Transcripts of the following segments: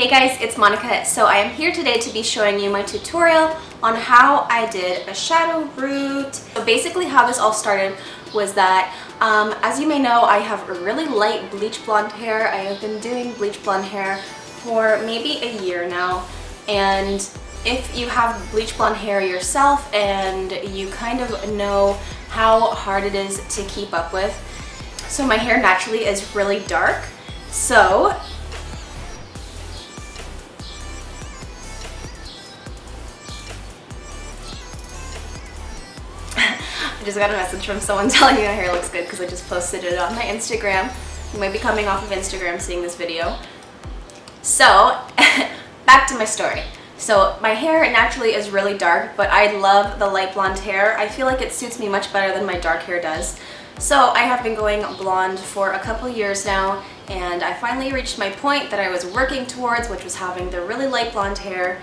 Hey guys, it's Monika. So I am here today to be showing you my tutorial on how I did a shadow root. So basically how this all started was that, as you may know, I have a really light bleach blonde hair. I have been doing bleach blonde hair for maybe a year now, and if you have bleach blonde hair yourself and you kind of know how hard it is to keep up with. So my hair naturally is really dark, so I just got a message from someone telling me my hair looks good because I just posted it on my Instagram. You might be coming off of Instagram seeing this video. So, back to my story. So my hair naturally is really dark, but I love the light blonde hair. I feel like it suits me much better than my dark hair does. So I have been going blonde for a couple years now, and I finally reached my point that I was working towards, which was having the really light blonde hair.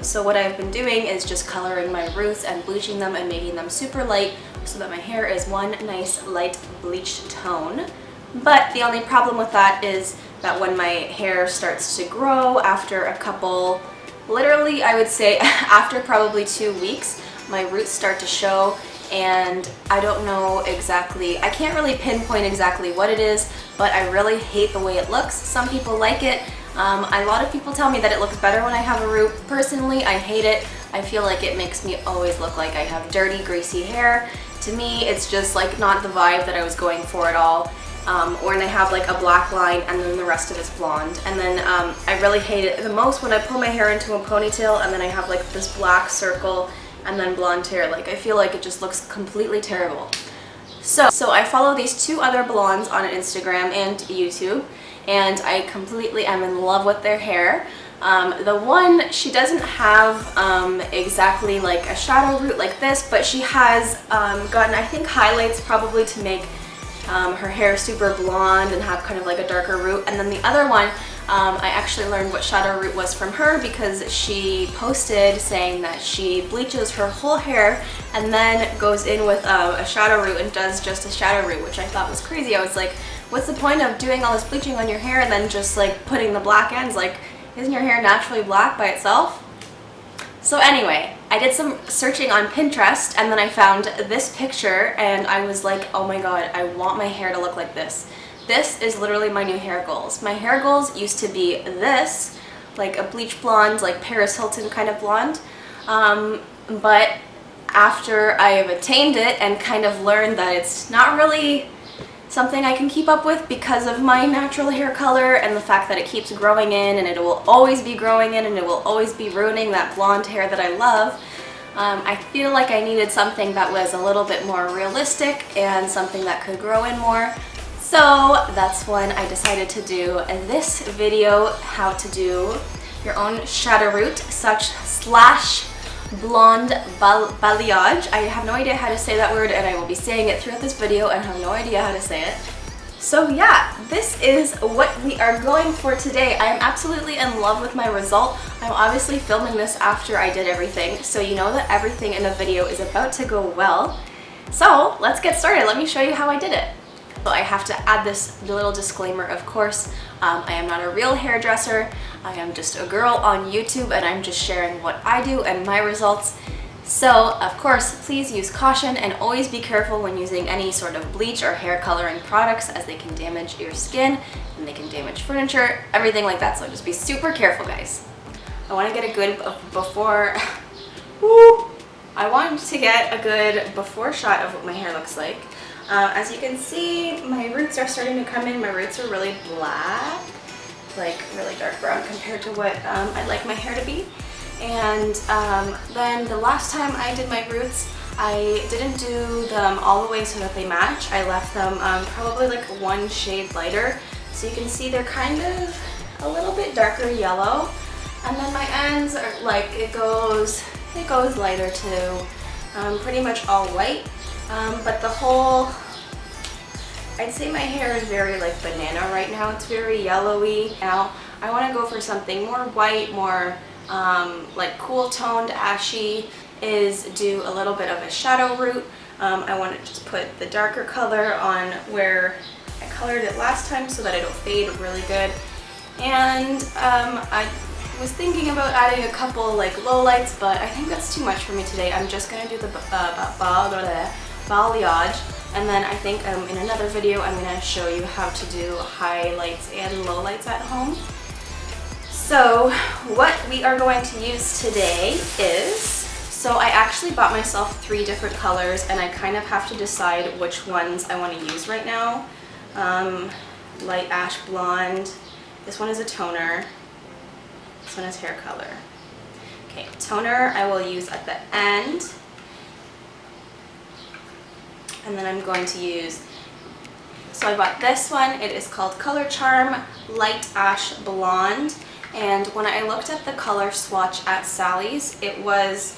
So what I've been doing is just coloring my roots and bleaching them and making them super light so that my hair is one nice light bleach tone. But the only problem with that is that when my hair starts to grow after a couple, literally I would say after probably 2 weeks, my roots start to show, and I don't know exactly, I can't really pinpoint exactly what it is, but I really hate the way it looks. Some people like it. A lot of people tell me that it looks better when I have a root. Personally, I hate it. I feel like it makes me always look like I have dirty, greasy hair. To me, it's just like not the vibe that I was going for at all. Or when I have like a black line and then the rest of it's blonde. And then I really hate it the most when I pull my hair into a ponytail and then I have like this black circle and then blonde hair. Like, I feel like it just looks completely terrible. So I follow these two other blondes on Instagram and YouTube, and I completely am in love with their hair. The one, she doesn't have exactly like a shadow root like this, but she has gotten, I think, highlights probably to make her hair super blonde and have kind of like a darker root. And then the other one, I actually learned what shadow root was from her because she posted saying that she bleaches her whole hair and then goes in with a shadow root and does just a shadow root, which I thought was crazy. I was like, what's the point of doing all this bleaching on your hair and then just like putting the black ends? Like, isn't your hair naturally black by itself? So anyway, I did some searching on Pinterest and then I found this picture and I was like, oh my god, I want my hair to look like this. This is literally my new hair goals. My hair goals used to be this, like a bleach blonde, like Paris Hilton kind of blonde. But after I have attained it and kind of learned that it's not really something I can keep up with because of my natural hair color and the fact that it keeps growing in and it will always be growing in and it will always be ruining that blonde hair that I love, I feel like I needed something that was a little bit more realistic and something that could grow in more. So that's when I decided to do this video, how to do your own shadow root slash blonde balayage. I have no idea how to say that word and I will be saying it throughout this video and have no idea how to say it. So yeah, this is what we are going for today. I am absolutely in love with my result. I'm obviously filming this after I did everything, so you know that everything in the video is about to go well. So let's get started. Let me show you how I did it. So I have to add this little disclaimer, of course. I am not a real hairdresser. I am just a girl on YouTube and I'm just sharing what I do and my results. So, of course, please use caution and always be careful when using any sort of bleach or hair coloring products, as they can damage your skin and they can damage furniture, everything like that. So just be super careful, guys. I want to get a good before. I want to get a good before shot of what my hair looks like. As you can see, my roots are starting to come in. My roots are really black, like really dark brown compared to what I'd like my hair to be. And then the last time I did my roots, I didn't do them all the way so that they match. I left them probably like one shade lighter. So you can see they're kind of a little bit darker yellow. And then my ends are like, it goes lighter too. Pretty much all white. But the whole, I'd say my hair is very like banana right now. It's very yellowy. Now I want to go for something more white, more like cool toned, ashy, is do a little bit of a shadow root. I want to just put the darker color on where I colored it last time so that it'll fade really good. And I was thinking about adding a couple like low lights, but I think that's too much for me today. I'm just gonna do the balayage, and then I think in another video I'm gonna show you how to do highlights and lowlights at home. So what we are going to use today is, so I actually bought myself 3 different colors, and I kind of have to decide which ones I want to use right now. Light ash blonde. This one is a toner. This one is hair color. Okay, toner I will use at the end. And then I'm going to use, so I bought this one. It is called Color Charm Light Ash Blonde. And when I looked at the color swatch at Sally's, it was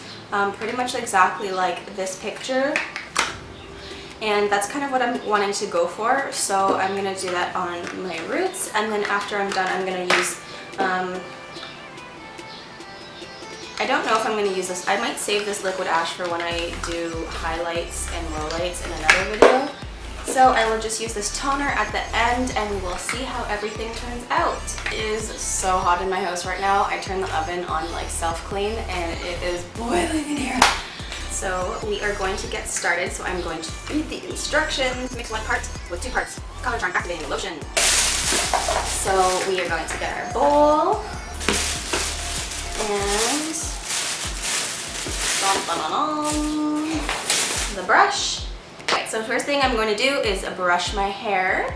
pretty much exactly like this picture. And that's kind of what I'm wanting to go for. So I'm going to do that on my roots. And then after I'm done, I'm going to use, I don't know if I'm going to use this. I might save this liquid ash for when I do highlights and lowlights in another video. So I will just use this toner at the end, and we will see how everything turns out. It is so hot in my house right now. I turned the oven on like self-clean, and it is boiling in here. So we are going to get started. So I'm going to read the instructions. Mix 1 part with 2 parts Color Charm Activating Lotion. So we are going to get our bowl and the brush. Okay, so first thing I'm going to do is brush my hair.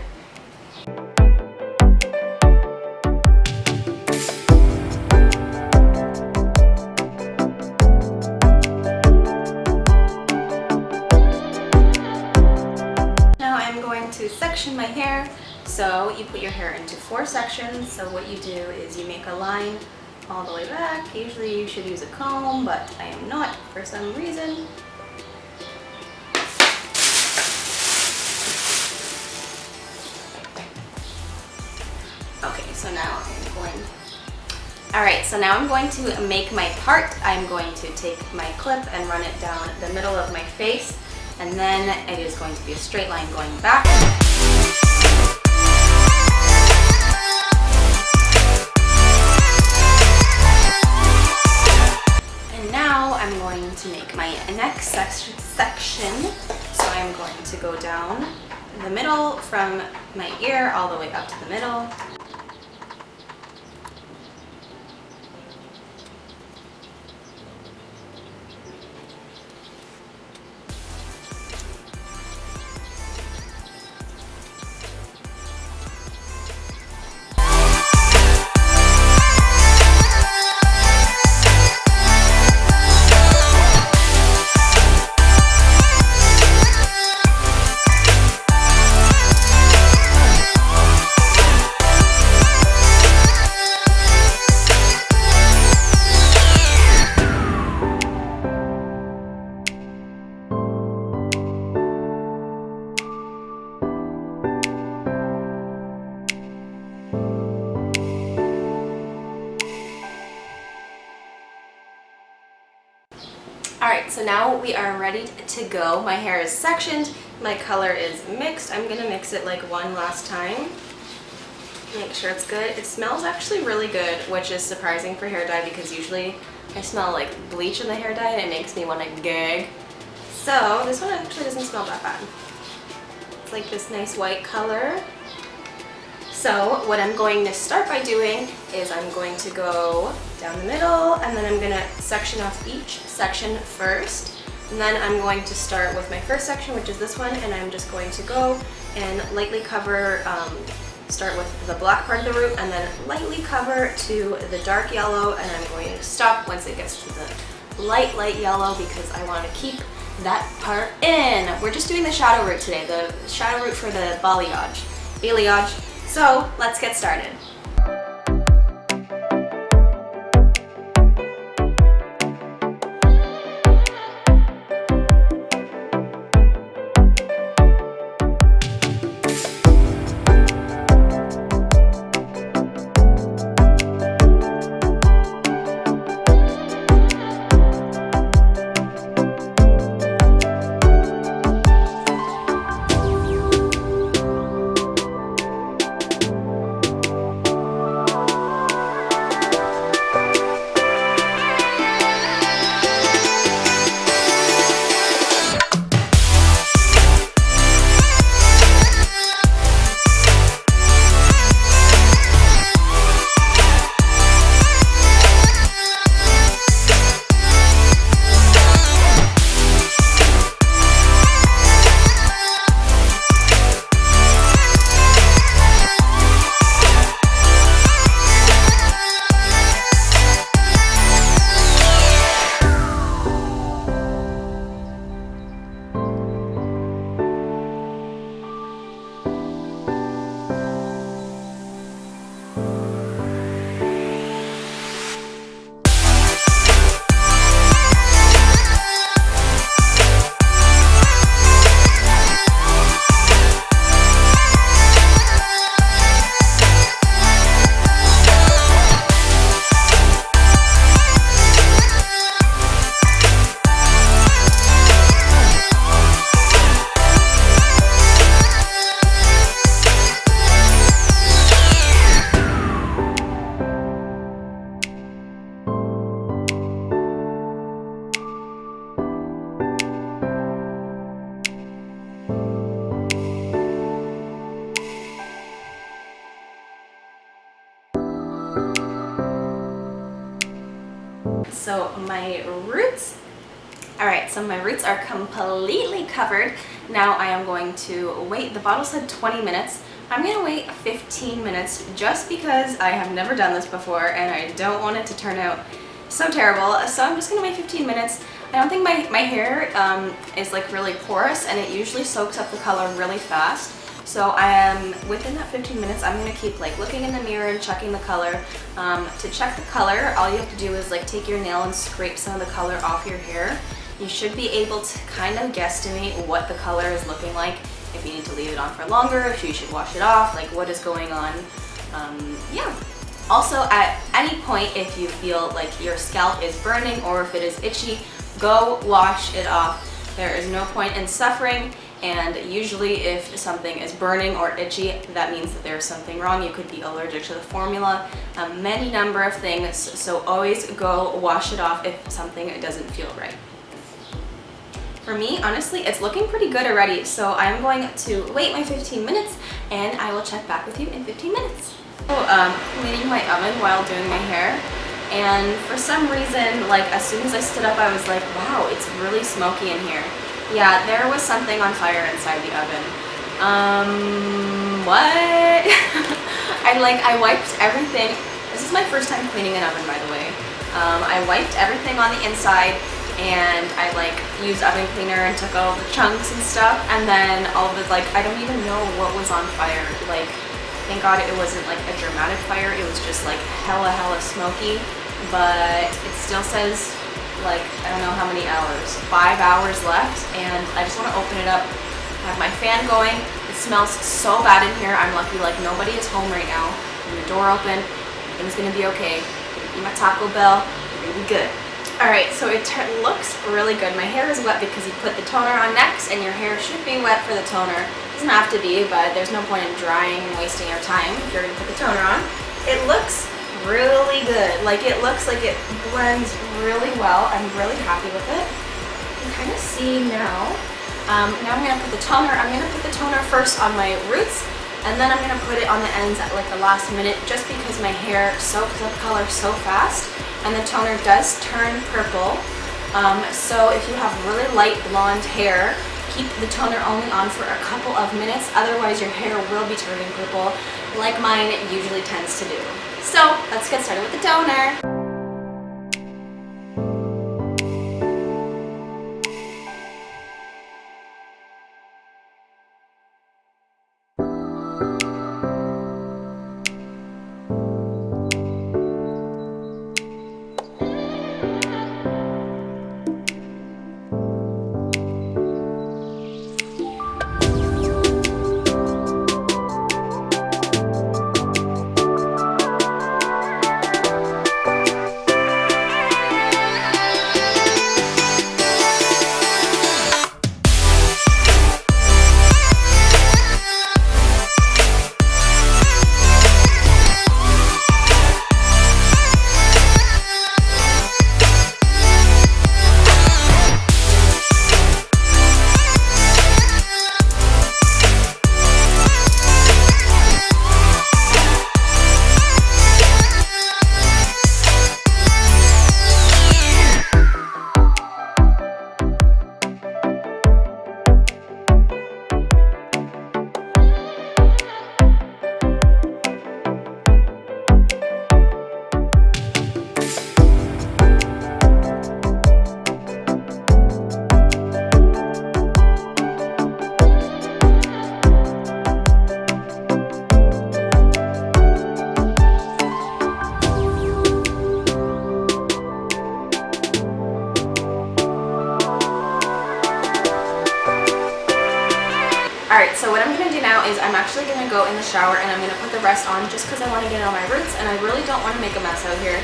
Now I'm going to section my hair. So you put your hair into 4 sections. So what you do is you make a line all the way back. Usually you should use a comb, but I am not for some reason. Okay, so now I'm going, alright, so now I'm going to make my part. I'm going to take my clip and run it down the middle of my face, and then it is going to be a straight line going back. I'm going to make my next section. So I'm going to go down the middle from my ear all the way up to the middle. Alright, so now we are ready to go. My hair is sectioned, my color is mixed. I'm going to mix it like one last time. Make sure it's good. It smells actually really good, which is surprising for hair dye because usually I smell like bleach in the hair dye and it makes me want to gag. So this one actually doesn't smell that bad. It's like this nice white color. So what I'm going to start by doing is I'm going to go down the middle, and then I'm going to section off each section first. And then I'm going to start with my first section, which is this one, and I'm just going to go and lightly cover, start with the black part of the root, and then lightly cover to the dark yellow, and I'm going to stop once it gets to the light yellow because I want to keep that part in. We're just doing the shadow root today, the shadow root for the balayage. So let's get started. my roots. Alright, so my roots are completely covered. Now I am going to wait. The bottle said 20 minutes. I'm going to wait 15 minutes just because I have never done this before and I don't want it to turn out so terrible. So I'm just going to wait 15 minutes. I don't think my hair is like really porous, and it usually soaks up the color really fast. So I am within that 15 minutes. I'm gonna keep like looking in the mirror and checking the color. To check the color, all you have to do is like take your nail and scrape some of the color off your hair. You should be able to kind of guesstimate what the color is looking like. If you need to leave it on for longer, if you should wash it off, like what is going on. Yeah. Also, at any point, if you feel like your scalp is burning or if it is itchy, go wash it off. There is no point in suffering, and usually if something is burning or itchy, that means that there's something wrong. You could be allergic to the formula, many number of things, so always go wash it off if something doesn't feel right. For me, honestly, it's looking pretty good already, so I'm going to wait my 15 minutes and I will check back with you in 15 minutes. So, cleaning my oven while doing my hair, and for some reason, like as soon as I stood up, I was like, wow, it's really smoky in here. Yeah, there was something on fire inside the oven. What? I wiped everything. This is my first time cleaning an oven, by the way. I wiped everything on the inside, and I like used oven cleaner and took all the chunks and stuff, and then all of it, like, I don't even know what was on fire. Like, thank God it wasn't like a dramatic fire. It was just like hella smoky, but it still says like, I don't know how many hours, 5 hours left, and I just want to open it up. I have my fan going. It smells so bad in here. I'm lucky like nobody is home right now. And the door open, everything's gonna be okay. I'm gonna eat my Taco Bell, we're gonna be good. Alright, so it looks really good. My hair is wet because you put the toner on next, and your hair should be wet for the toner. It doesn't have to be, but there's no point in drying and wasting your time if you're gonna put the toner on. It looks really good. Like, it looks like it blends really well. I'm really happy with it. You can kind of see now. Now I'm gonna put the toner. I'm gonna put the toner first on my roots, and then I'm gonna put it on the ends at like the last minute, just because my hair soaks up color so fast, and the toner does turn purple. So if you have really light blonde hair, keep the toner only on for a couple of minutes, otherwise your hair will be turning purple, like mine usually tends to do. So let's get started with the toner. Alright, so what I'm going to do now is I'm actually going to go in the shower and I'm going to put the rest on just because I want to get on my roots and I really don't want to make a mess out here.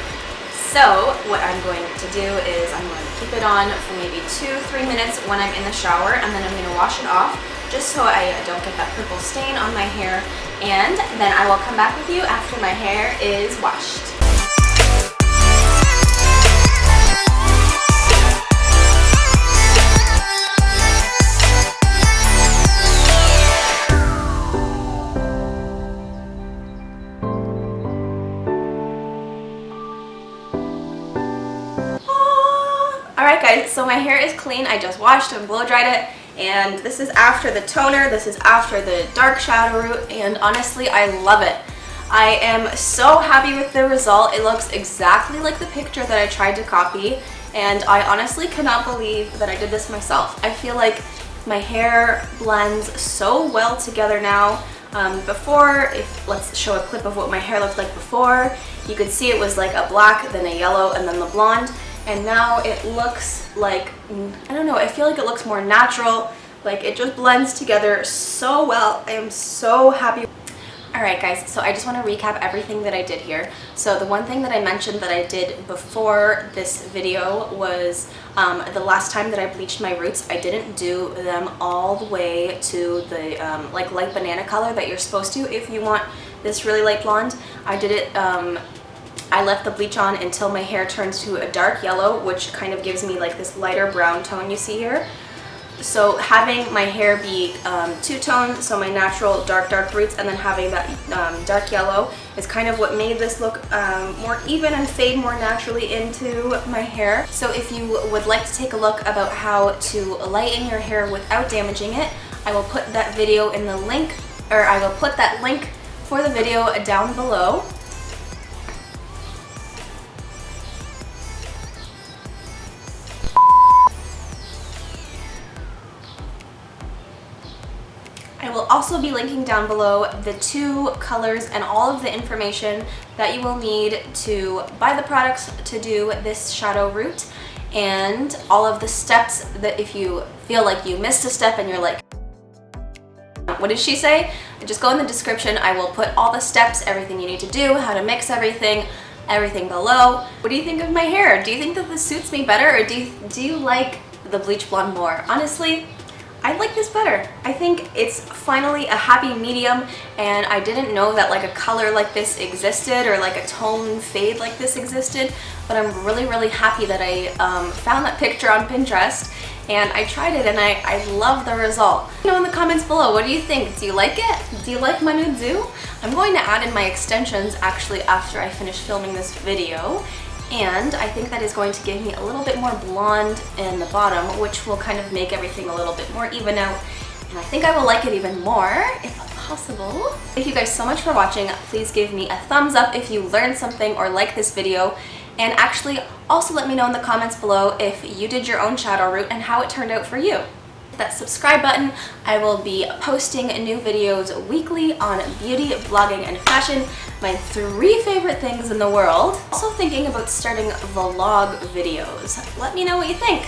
So what I'm going to do is I'm going to keep it on for maybe 2-3 minutes when I'm in the shower, and then I'm going to wash it off just so I don't get that purple stain on my hair, and then I will come back with you after my hair is washed. my hair is clean. I just washed and blow dried it, and this is after the toner, this is after the dark shadow root, and honestly, I love it. I am so happy with the result. It looks exactly like the picture that I tried to copy, and I honestly cannot believe that I did this myself. I feel like my hair blends so well together now. Before, let's show a clip of what my hair looked like before. You could see it was like a black, then a yellow, and then the blonde. And now it looks like, I don't know, I feel like it looks more natural. Like it just blends together so well. I am so happy. Alright guys, so I just want to recap everything that I did here. So the one thing that I mentioned that I did before this video was the last time that I bleached my roots, I didn't do them all the way to the like light banana color that you're supposed to if you want this really light blonde. I did it, I left the bleach on until my hair turns to a dark yellow, which kind of gives me like this lighter brown tone you see here. So having my hair be two-toned, so my natural dark roots, and then having that dark yellow is kind of what made this look more even and fade more naturally into my hair. So if you would like to take a look about how to lighten your hair without damaging it, I will put that video in the link, or I will put that link for the video down below. I will also be linking down below the 2 colors and all of the information that you will need to buy the products to do this shadow root, and all of the steps that if you feel like you missed a step and you're like, what did she say? Just go in the description. I will put all the steps, everything you need to do, how to mix everything below. What do you think of my hair? Do you think that this suits me better, or do you like the bleach blonde more? Honestly, I like this better. I think it's finally a happy medium, and I didn't know that like a color like this existed, or like a tone fade like this existed, but I'm really happy that I found that picture on Pinterest and I tried it, and I love the result. Let me know in the comments below, what do you think? Do you like it? Do you like my new do? I'm going to add in my extensions actually after I finish filming this video. And I think that is going to give me a little bit more blonde in the bottom, which will kind of make everything a little bit more even out. And I think I will like it even more, if possible. Thank you guys so much for watching. Please give me a thumbs up if you learned something or like this video. And actually, also let me know in the comments below if you did your own shadow root and how it turned out for you. That subscribe button. I will be posting new videos weekly on beauty, blogging, and fashion, my 3 favorite things in the world. Also thinking about starting vlog videos. Let me know what you think.